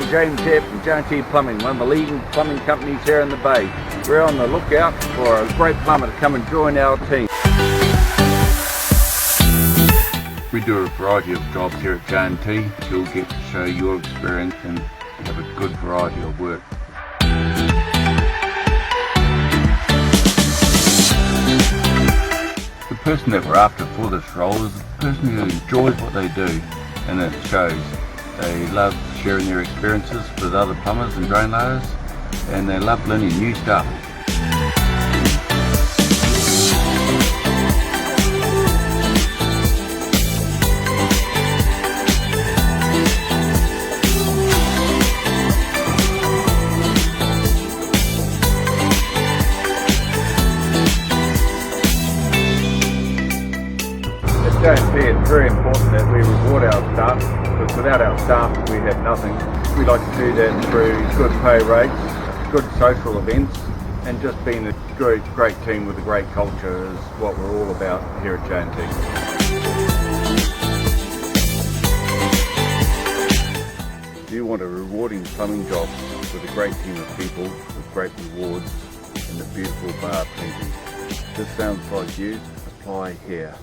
James here from J&T Plumbing, one of the leading plumbing companies here in the Bay. We're on the lookout for a great plumber to come and join our team. We do a variety of jobs here at J&T. You'll get to show your experience and have a good variety of work. The person that we're after for this role is a person who enjoys what they do, and it shows. They love sharing their experiences with other plumbers and drain layers, and they love learning new stuff. At J&T, it's very important that we reward our staff, because without our staff we have nothing. We like to do that through good pay rates, good social events, and just being a great team with a great culture is what we're all about here at J&T. If you want a rewarding plumbing job with a great team of people, with great rewards, and a beautiful bar painting, this sounds like you, apply here.